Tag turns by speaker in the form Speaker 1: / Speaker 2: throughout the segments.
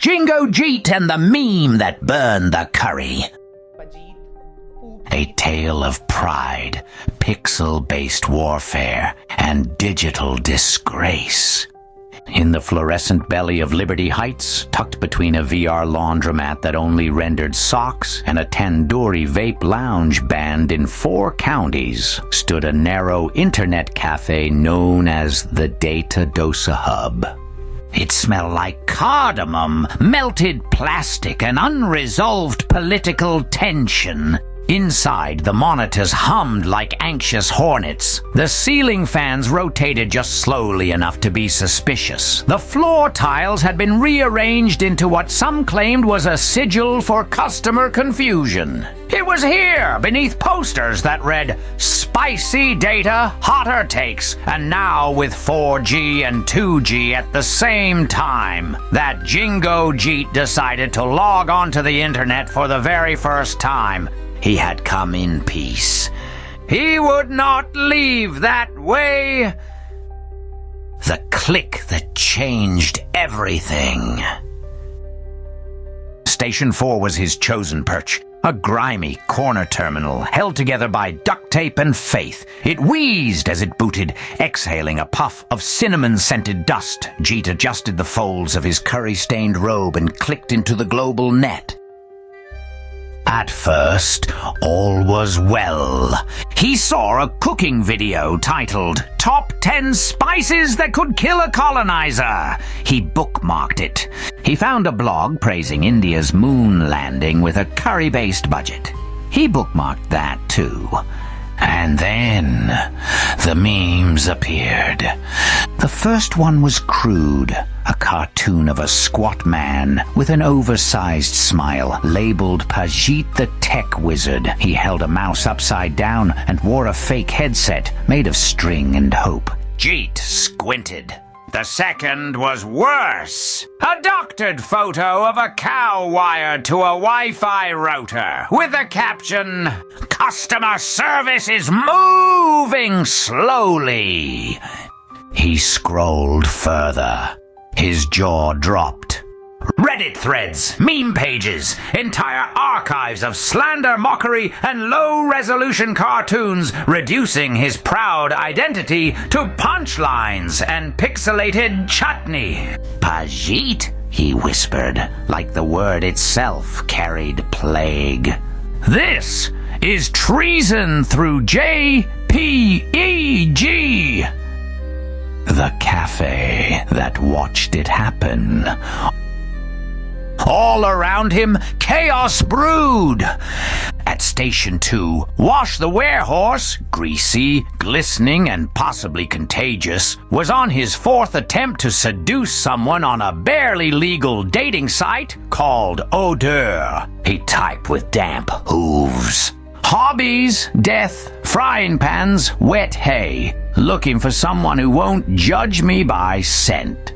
Speaker 1: Jingo Jeet and the meme that burned the curry.
Speaker 2: Pajeet,
Speaker 1: A tale of pride, pixel-based warfare, and digital disgrace. In the fluorescent belly of Liberty Heights, tucked between a VR laundromat that only rendered socks and a tandoori vape lounge banned in 4 counties, stood a narrow internet cafe known as the Data Dosa Hub. It smelled like cardamom, melted plastic, and unresolved political tension. Inside, the monitors hummed like anxious hornets. The ceiling fans rotated just slowly enough to be suspicious. The floor tiles had been rearranged into what some claimed was a sigil for customer confusion. It was here, beneath posters that read, "Spicy data, hotter takes," and now with 4G and 2G at the same time, that Jingo Jeet decided to log onto the internet for the very first time. He had come in peace. He would not leave that way. The click that changed everything. Station 4 was his chosen perch. A grimy corner terminal held together by duct tape and faith. It wheezed as it booted, exhaling a puff of cinnamon-scented dust. Jeet adjusted the folds of his curry-stained robe and clicked into the global net. At first, all was well. He saw a cooking video titled, "Top 10 Spices That Could Kill a Colonizer." He bookmarked it. He found a blog praising India's moon landing with a curry-based budget. He bookmarked that too. And then, the memes appeared. The first one was crude, a cartoon of a squat man with an oversized smile, labeled Pajeet the Tech Wizard. He held a mouse upside down and wore a fake headset made of string and hope. Jeet squinted. The second was worse. A doctored photo of a cow wired to a Wi-Fi router with the caption, "Customer service is moving slowly." He scrolled further. His jaw dropped. Reddit threads, meme pages, entire archives of slander, mockery, and low-resolution cartoons, reducing his proud identity to punchlines and pixelated chutney. "Pajeet," he whispered, like the word itself carried plague. "This is treason through JPEG." The cafe that watched it happen. All around him, chaos brewed. At Station 2, Wash the Werehorse, greasy, glistening, and possibly contagious, was on his 4th attempt to seduce someone on a barely legal dating site called Odeur. He typed with damp hooves. Hobbies, death, frying pans, wet hay. Looking for someone who won't judge me by scent.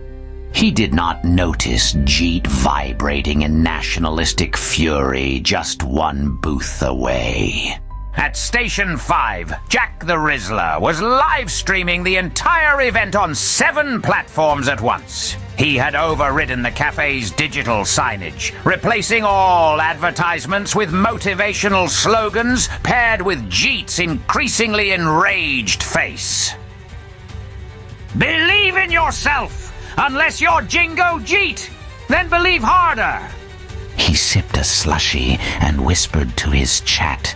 Speaker 1: He did not notice Jeet vibrating in nationalistic fury just one booth away. At Station 5, Jack the Rizzler was live-streaming the entire event on 7 platforms at once. He had overridden the cafe's digital signage, replacing all advertisements with motivational slogans paired with Jeet's increasingly enraged face. "Believe in yourself! Unless you're Jingo Jeet, then believe harder." He sipped a slushie and whispered to his chat,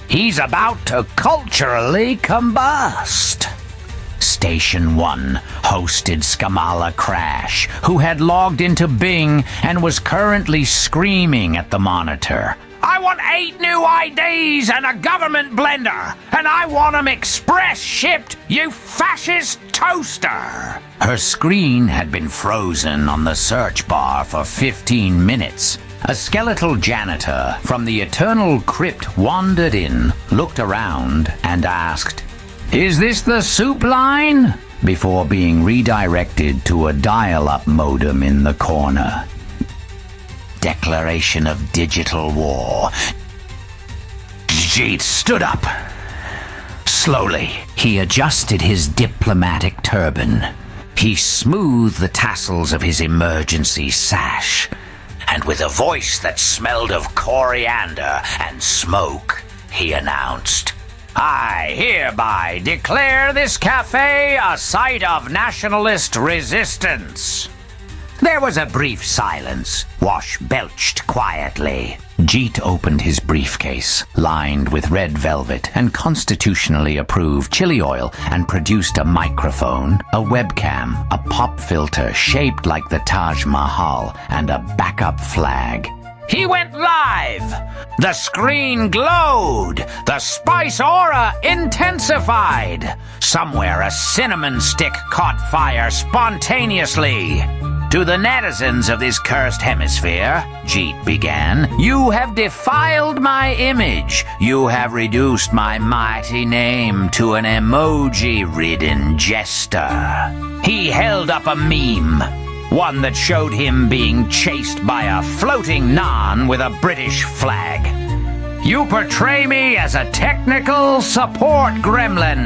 Speaker 1: "He's about to culturally combust." Station 1 hosted Skamala Crash, who had logged into Bing and was currently screaming at the monitor. "I want 8 new IDs and a government blender, and I want them express shipped, you fascist toaster!" Her screen had been frozen on the search bar for 15 minutes. A skeletal janitor from the Eternal Crypt wandered in, looked around, and asked, "Is this the soup line?" before being redirected to a dial-up modem in the corner. Declaration of digital war. Jeet stood up. Slowly, he adjusted his diplomatic turban. He smoothed the tassels of his emergency sash. with a voice that smelled of coriander and smoke, he announced, "I hereby declare this cafe a site of nationalist resistance." There was a brief silence. Wash belched quietly. Jeet opened his briefcase, lined with red velvet and constitutionally approved chili oil, and produced a microphone, a webcam, a pop filter shaped like the Taj Mahal, and a backup flag. He went live! The screen glowed! The spice aura intensified! Somewhere a cinnamon stick caught fire spontaneously. "To the netizens of this cursed hemisphere," Jeet began, "you have defiled my image. You have reduced my mighty name to an emoji-ridden jester." He held up a meme, one that showed him being chased by a floating naan with a British flag. "You portray me as a technical support gremlin.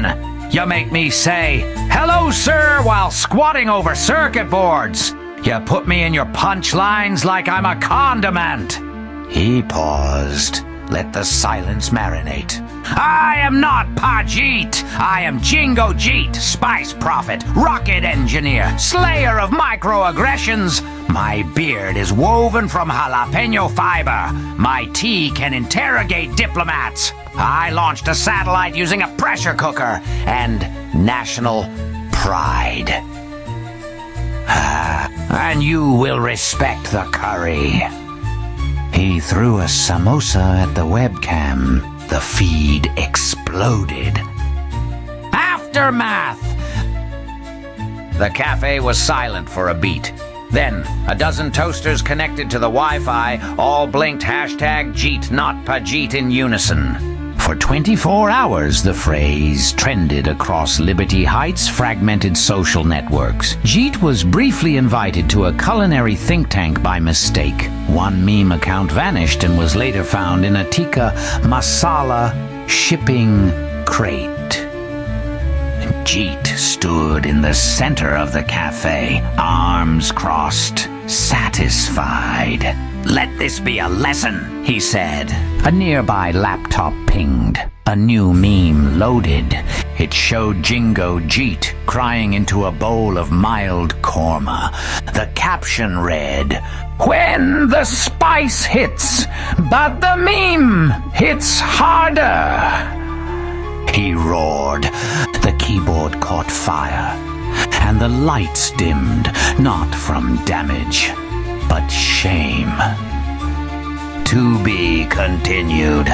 Speaker 1: You make me say, 'Hello, sir,' while squatting over circuit boards. You put me in your punchlines like I'm a condiment." He paused. Let the silence marinate. "I am not Pajeet. I am Jingo Jeet, spice prophet, rocket engineer, slayer of microaggressions. My beard is woven from jalapeno fiber. My tea can interrogate diplomats. I launched a satellite using a pressure cooker and national pride. And you will respect the curry." He threw a samosa at the webcam. The feed exploded. Aftermath! The cafe was silent for a beat. Then, a dozen toasters connected to the Wi-Fi all blinked #Jeet not Pajeet in unison. For 24 hours, the phrase trended across Liberty Heights' fragmented social networks. Jeet was briefly invited to a culinary think tank by mistake. One meme account vanished and was later found in a tikka masala shipping crate. Jeet stood in the center of the cafe, arms crossed, satisfied. "Let this be a lesson," he said. A nearby laptop pinged. A new meme loaded. It showed Jingo Jeet crying into a bowl of mild korma. The caption read, "When the spice hits, but the meme hits harder." He roared. The keyboard caught fire, and the lights dimmed, not from damage, but shame. To be continued.